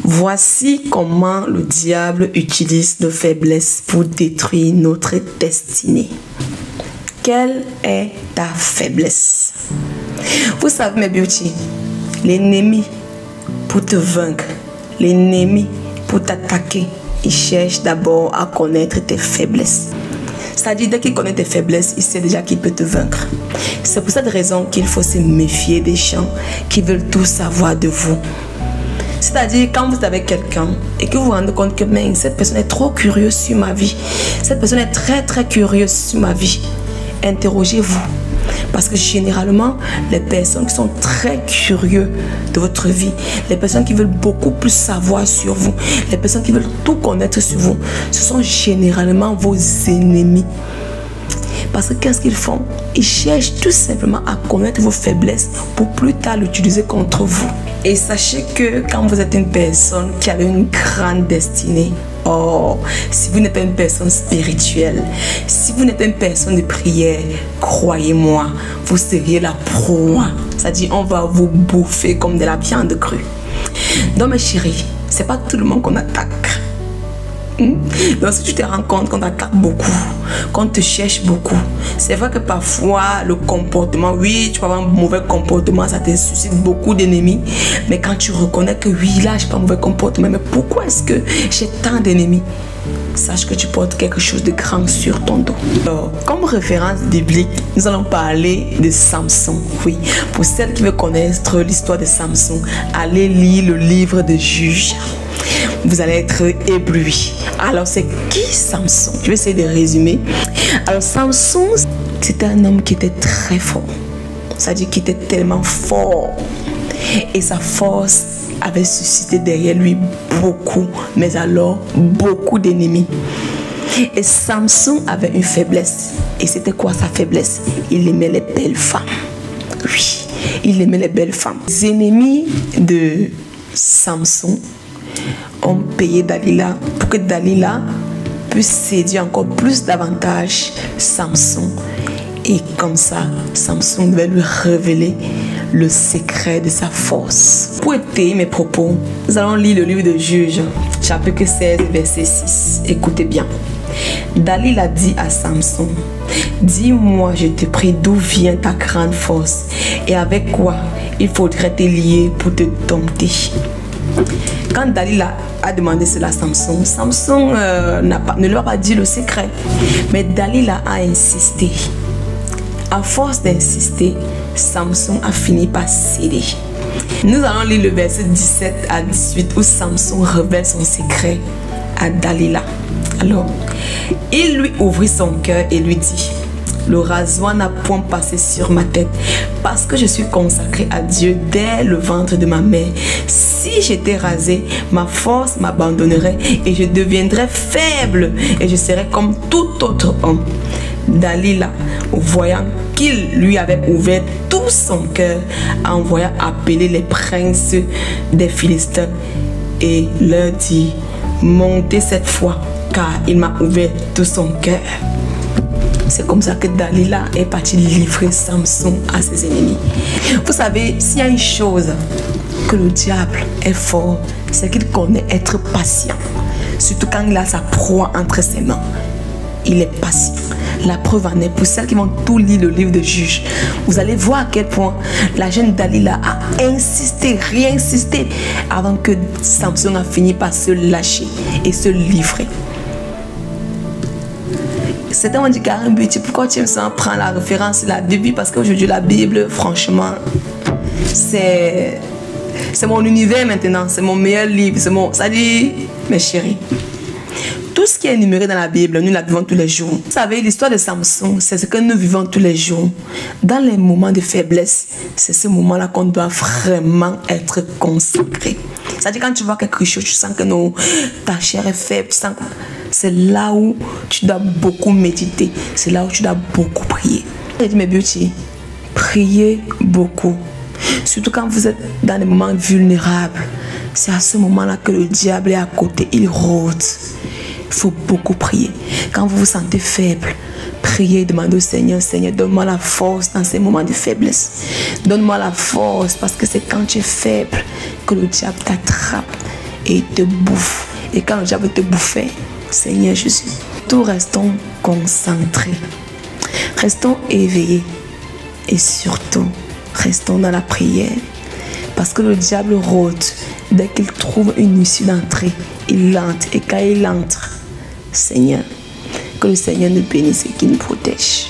Voici comment le diable utilise nos faiblesses pour détruire notre destinée. Quelle est ta faiblesse? Vous savez, mes beauty, l'ennemi pour te vaincre, l'ennemi pour t'attaquer, il cherche d'abord à connaître tes faiblesses. C'est-à-dire, dès qu'il connaît tes faiblesses, il sait déjà qu'il peut te vaincre. C'est pour cette raison qu'il faut se méfier des gens qui veulent tout savoir de vous. C'est-à-dire, quand vous êtes avec quelqu'un et que vous vous rendez compte que cette personne est trop curieuse sur ma vie, cette personne est très curieuse sur ma vie, interrogez-vous. Parce que généralement, les personnes qui sont très curieuses de votre vie, les personnes qui veulent beaucoup plus savoir sur vous, les personnes qui veulent tout connaître sur vous, ce sont généralement vos ennemis. Parce que qu'est-ce qu'ils font? Ils cherchent tout simplement à connaître vos faiblesses pour plus tard l'utiliser contre vous. Et sachez que quand vous êtes une personne qui a une grande destinée, oh, si vous n'êtes pas une personne spirituelle, si vous n'êtes pas une personne de prière, croyez-moi, vous seriez la proie. C'est-à-dire, on va vous bouffer comme de la viande crue. Donc mes chéris, c'est pas tout le monde qu'on attaque. Donc si tu te rends compte qu'on t'attaque beaucoup, qu'on te cherche beaucoup, c'est vrai que parfois le comportement, oui, tu peux avoir un mauvais comportement, ça te suscite beaucoup d'ennemis. Mais quand tu reconnais que oui, là, je n'ai pas un mauvais comportement, mais pourquoi est-ce que j'ai tant d'ennemis? Sache que tu portes quelque chose de grand sur ton dos. Alors, comme référence biblique, nous allons parler de Samson. Oui, pour celles qui veulent connaître l'histoire de Samson, allez lire le livre de Juges. Vous allez être éblouis. Alors, c'est qui Samson? Je vais essayer de résumer. Alors, Samson, c'était un homme qui était très fort. C'est-à-dire qu'il était tellement fort. Et sa force avait suscité derrière lui beaucoup, mais alors beaucoup d'ennemis. Et Samson avait une faiblesse. Et c'était quoi sa faiblesse? Il aimait les belles femmes. Oui, il aimait les belles femmes. Les ennemis de Samson ont payé Dalila pour que Dalila puisse séduire encore plus davantage Samson. Et comme ça, Samson devait lui révéler le secret de sa force. Pour étayer mes propos, nous allons lire le livre de Juges, chapitre 16, verset 6. Écoutez bien. Dalila dit à Samson, « Dis-moi, je te prie, d'où vient ta grande force et avec quoi il faudrait te lier pour te dompter. » Quand Dalila a demandé cela à Samson, Samson ne lui a pas dit le secret, mais Dalila a insisté. À force d'insister, Samson a fini par céder. Nous allons lire le verset 17 à 18 où Samson révèle son secret à Dalila. Alors, il lui ouvrit son cœur et lui dit, « Le rasoir n'a point passé sur ma tête parce que je suis consacré à Dieu dès le ventre de ma mère. Si j'étais rasé, ma force m'abandonnerait et je deviendrais faible et je serais comme tout autre homme. » Dalila, voyant qu'il lui avait ouvert tout son cœur, envoya appeler les princes des Philistins et leur dit, « Montez cette fois, car il m'a ouvert tout son cœur. » C'est comme ça que Dalila est partie livrer Samson à ses ennemis. Vous savez, s'il y a une chose que le diable est fort, c'est qu'il connaît être patient. Surtout quand il a sa proie entre ses mains. Il est patient. La preuve en est, pour celles qui vont tout lire le livre de Juges, vous allez voir à quel point la jeune Dalila a insisté, réinsisté, avant que Samson a fini par se lâcher et se livrer. Certains m'ont dit, Karen Beauty, pourquoi tu me sens prendre la référence de la Bible? Parce qu'aujourd'hui, la Bible, franchement, c'est mon univers maintenant, c'est mon meilleur livre, ça dit, mes chéris, tout ce qui est énuméré dans la Bible, nous la vivons tous les jours. Vous savez, l'histoire de Samson, c'est ce que nous vivons tous les jours. Dans les moments de faiblesse, c'est ce moment-là qu'on doit vraiment être consacré. C'est-à-dire quand tu vois quelque chose, tu sens que ta chair est faible, tu sens que c'est là où tu dois beaucoup méditer, c'est là où tu dois beaucoup prier. J'ai dit, mes beauty, priez beaucoup. Surtout quand vous êtes dans des moments vulnérables. C'est à ce moment-là que le diable est à côté, il rôde. Il faut beaucoup prier. Quand vous vous sentez faible, priez, demandez au Seigneur, Seigneur, donne-moi la force dans ces moments de faiblesse. Donne-moi la force parce que c'est quand tu es faible que le diable t'attrape et il te bouffe. Et quand le diable te bouffer, Seigneur Jésus, nous restons concentrés, restons éveillés et surtout restons dans la prière. Parce que le diable rôde. Dès qu'il trouve une issue d'entrée, il entre. Et quand il entre, Seigneur, que le Seigneur nous bénisse et qu'il nous protège.